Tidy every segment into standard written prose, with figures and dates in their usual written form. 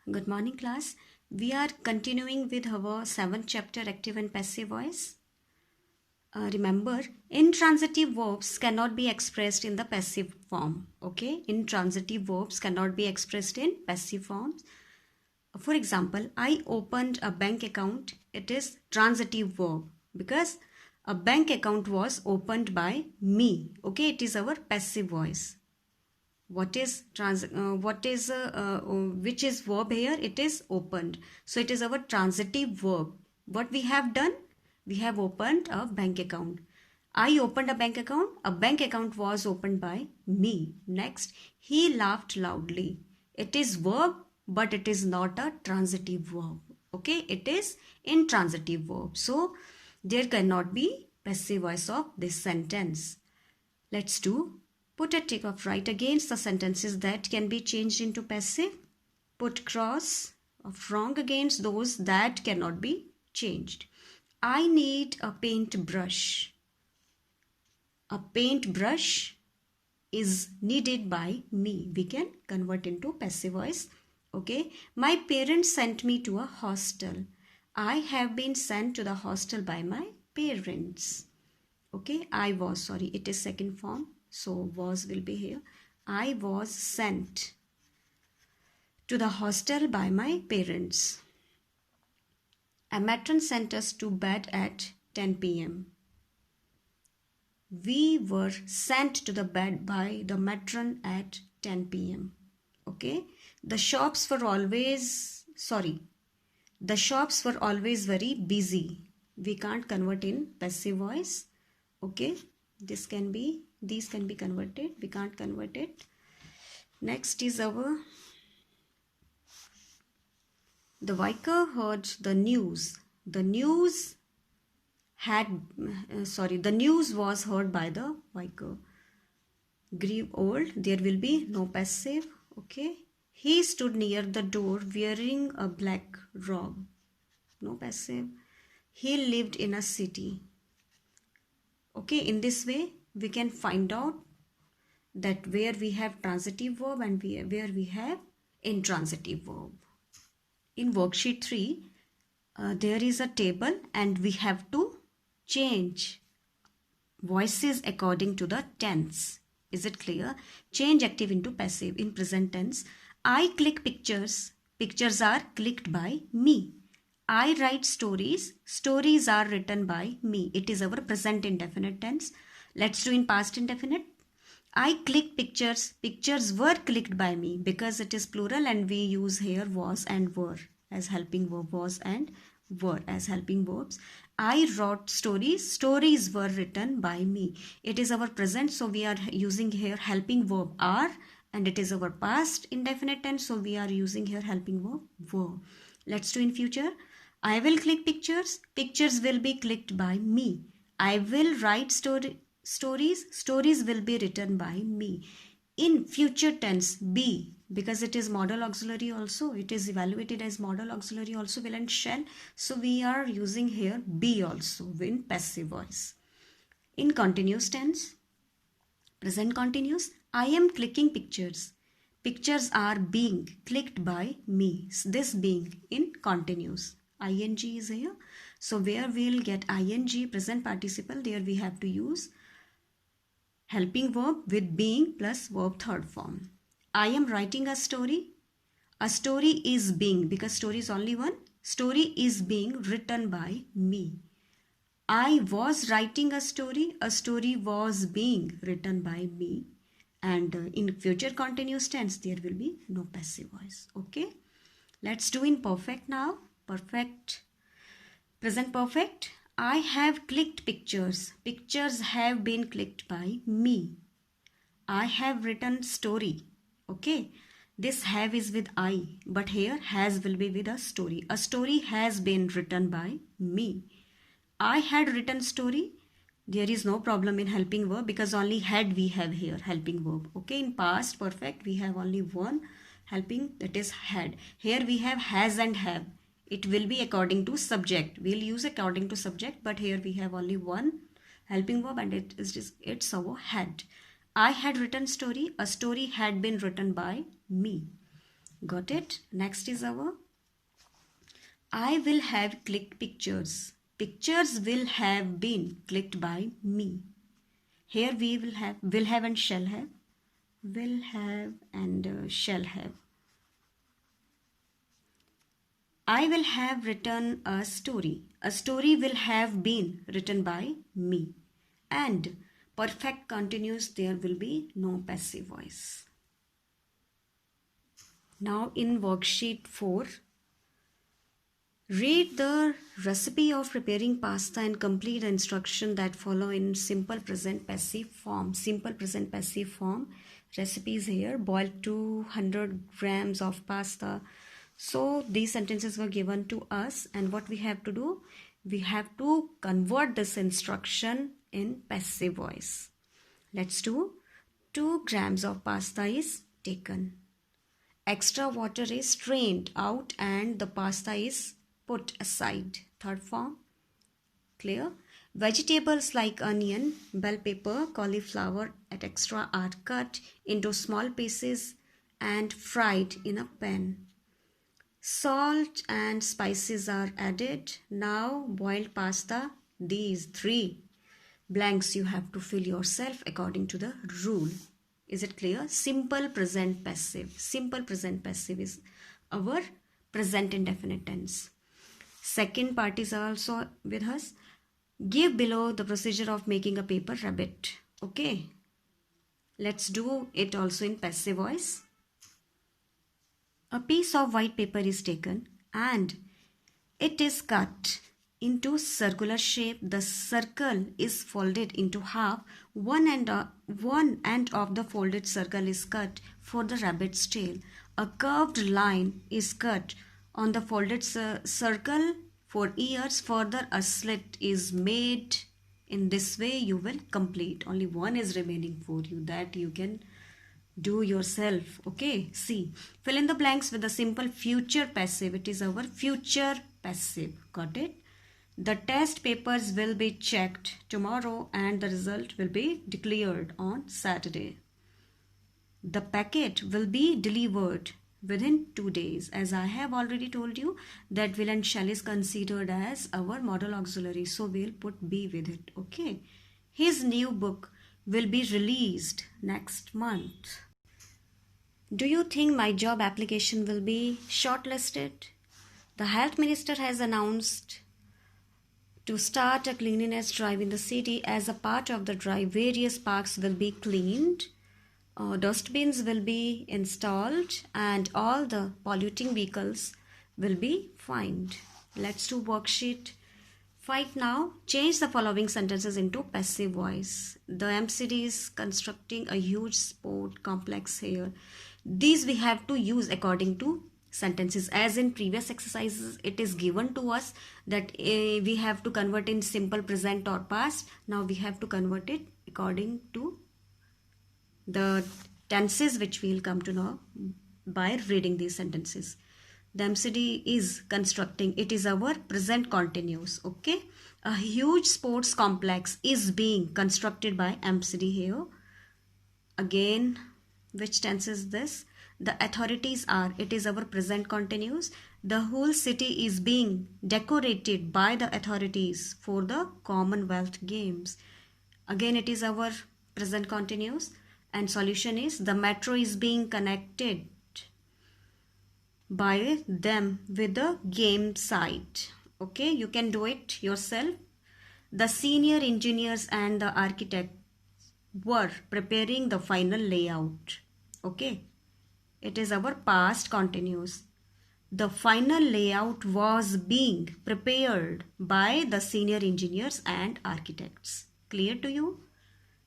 Good morning, class. We are continuing with our 7th chapter, active and passive voice. Remember, intransitive verbs cannot be expressed in the passive form. Okay, intransitive verbs cannot be expressed in passive forms. For example, I opened a bank account. It is transitive verb because a bank account was opened by me. Okay, it is our passive voice. Which is verb here? It is opened, so it is our transitive verb. What we have done? We have opened a bank account. I opened a bank account. A bank account was opened by me. Next, he laughed loudly. It is verb, but it is not a transitive verb. Okay, it is intransitive verb, so there cannot be passive voice of this sentence. Let's do. Put a tick of right against the sentences that can be changed into passive. Put cross of wrong against those that cannot be changed. I need a paintbrush. A paintbrush is needed by me. We can convert into passive voice. Okay. My parents sent me to a hostel. I have been sent to the hostel by my parents. Okay, it is second form, so was will be here. I was sent to the hostel by my parents. A matron sent us to bed at 10 p.m. We were sent to the bed by the matron at 10 p.m. Okay, the shops were always very busy. We can't convert in passive voice. Okay, these can be converted. We can't convert it. Next is the vicar heard the news. The news was heard by the vicar. Grew old, there will be no passive. Okay, he stood near the door wearing a black robe. No passive. He lived in a city. Okay, in this way we can find out that where we have transitive verb and where we have intransitive verb. In worksheet 3, there is a table and we have to change voices according to the tense. Is it clear? Change active into passive. In present tense, I click pictures. Pictures are clicked by me. I write stories. Stories are written by me. It is our present indefinite tense. Let's do in past indefinite. I click pictures. Pictures were clicked by me because it is plural and we use here was and were as helping verb. Was and were as helping verbs. I wrote stories. Stories were written by me. It is our present, so we are using here helping verb are, and it is our past indefinite tense, so we are using here helping verb were. Let's do in future. I will click pictures. Pictures will be clicked by me. I will write stories. Stories will be written by me. In future tense, be, because it is modal auxiliary also, it is evaluated as modal auxiliary also, will and shall, so we are using here be also in passive voice. In continuous tense, present continuous, I am clicking pictures. Pictures are being clicked by me. This being in continuous. Ing is here. So where we'll get ing, present participle, there we have to use helping verb with being plus verb third form. I am writing a story. A story is being, because story is only one. Story is being written by me. I was writing a story. A story was being written by me. And in future continuous tense, there will be no passive voice. Okay. Let's do in perfect now. Perfect. Present perfect. I have clicked pictures. Pictures have been clicked by me. I have written story. Okay. This have is with I, but here has will be with a story. A story has been written by me. I had written story. There is no problem in helping verb because only had we have here helping verb. Okay. In past perfect we have only one helping, that is had. Here we have has and have. It will be according to subject. We'll use according to subject, but here we have only one helping verb and it's our had. I had written story. A story had been written by me. Got it? Next is our I will have clicked pictures. Pictures will have been clicked by me. Here we will have and shall have. Will have and shall have. I will have written a story. A story will have been written by me. And perfect continuous, there will be no passive voice. Now in worksheet 4, read the recipe of preparing pasta and complete the instruction that follow in simple present passive form. Simple present passive form. Recipes here. Boil 200 grams of pasta. So these sentences were given to us, and what we have to do? We have to convert this instruction in passive voice. Let's do. 2 grams of pasta is taken. Extra water is strained out and the pasta is put aside. Third form. Clear? Vegetables like onion, bell pepper, cauliflower, etc. are cut into small pieces and fried in a pan. Salt and spices are added. Now boiled pasta. These 3 blanks you have to fill yourself according to the rule. Is it clear? Simple present passive. Simple present passive is our present indefinite tense. Second part is also with us. Give below the procedure of making a paper rabbit. Okay. Let's do it also in passive voice. A piece of white paper is taken and it is cut into circular shape. The circle is folded into half. One end of the folded circle is cut for the rabbit's tail. A curved line is cut on the folded circle for ears. Further, a slit is made. In this way you will complete. Only one is remaining for you, that you can do yourself. Okay, see, fill in the blanks with the simple future passive. It is our future passive. Got it? The test papers will be checked tomorrow and the result will be declared on Saturday. The packet will be delivered within 2 days. As I have already told you that will and shall is considered as our model auxiliary, so we'll put be with it. Okay. His new book will be released next month. Do you think my job application will be shortlisted? The health minister has announced to start a cleanliness drive in the city. As a part of the drive, various parks will be cleaned, dustbins will be installed, and all the polluting vehicles will be fined. Let's do worksheet 5 now. Change the following sentences into passive voice. The MCD is constructing a huge sport complex here. These we have to use according to sentences. As in previous exercises, it is given to us that we have to convert in simple present or past. Now we have to convert it according to the tenses, which we will come to know by reading these sentences. The MCD is constructing. It is our present continuous. Okay. A huge sports complex is being constructed by MCD here. Again, which tense is this? The authorities are. It is our present continuous. The whole city is being decorated by the authorities for the Commonwealth Games. Again, it is our present continuous. And solution is the metro is being connected by them with the game site. Okay, you can do it yourself. The senior engineers and the architects were preparing the final layout. Okay, it is our past continuous. The final layout was being prepared by the senior engineers and architects. Clear to you?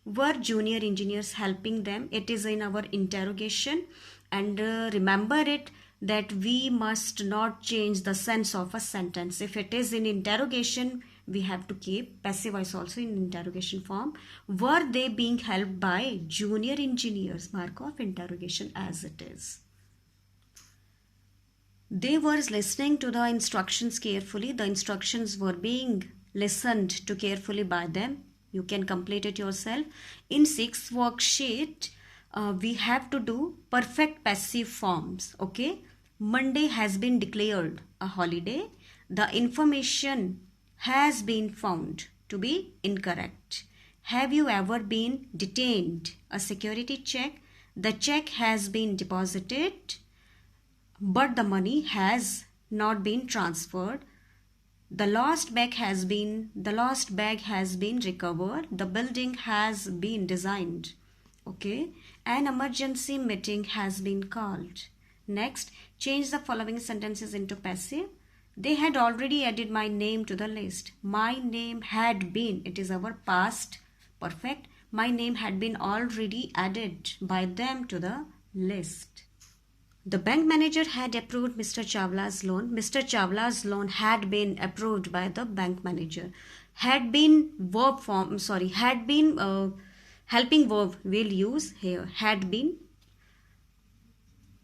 Were junior engineers helping them? It is in our interrogation, and remember it that we must not change the sense of a sentence. If it is in interrogation, we have to keep passive voice also in interrogation form. Were they being helped by junior engineers? Mark of interrogation as it is. They were listening to the instructions carefully. The instructions were being listened to carefully by them. You can complete it yourself. In 6th worksheet, we have to do perfect passive forms. Okay, Monday has been declared a holiday. The information has been found to be incorrect. Have you ever been detained? A security check. The check has been deposited, but the money has not been transferred. The lost bag has been recovered. The building has been designed. Okay, an emergency meeting has been called. Next, change the following sentences into passive. They had already added my name to the list. My name had been, it is our past perfect. My name had been already added by them to the list. The bank manager had approved Mr. Chawla's loan. Mr. Chawla's loan had been approved by the bank manager. Had been verb form, had been helping verb will use here. Had been.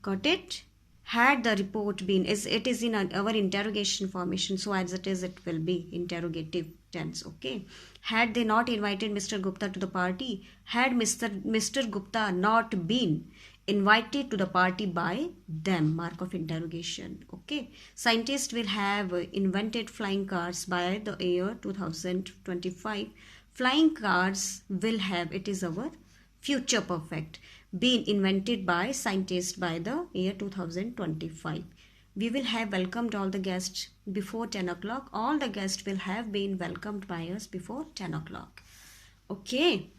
Got it? Had the report been, it is in our interrogation formation, so as it is, it will be interrogative tense. Okay. Had they not invited Mr. Gupta to the party? Had Mr. Gupta not been invited to the party by them? Mark of interrogation. Okay. Scientists will have invented flying cars by the year 2025. Flying cars will have, it is our future perfect, been invented by scientists by the year 2025. We will have welcomed all the guests before 10 o'clock. All the guests will have been welcomed by us before 10 o'clock. Okay.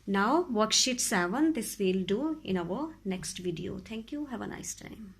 Now worksheet 7, this we'll do in our next video. Thank you. Have a nice time.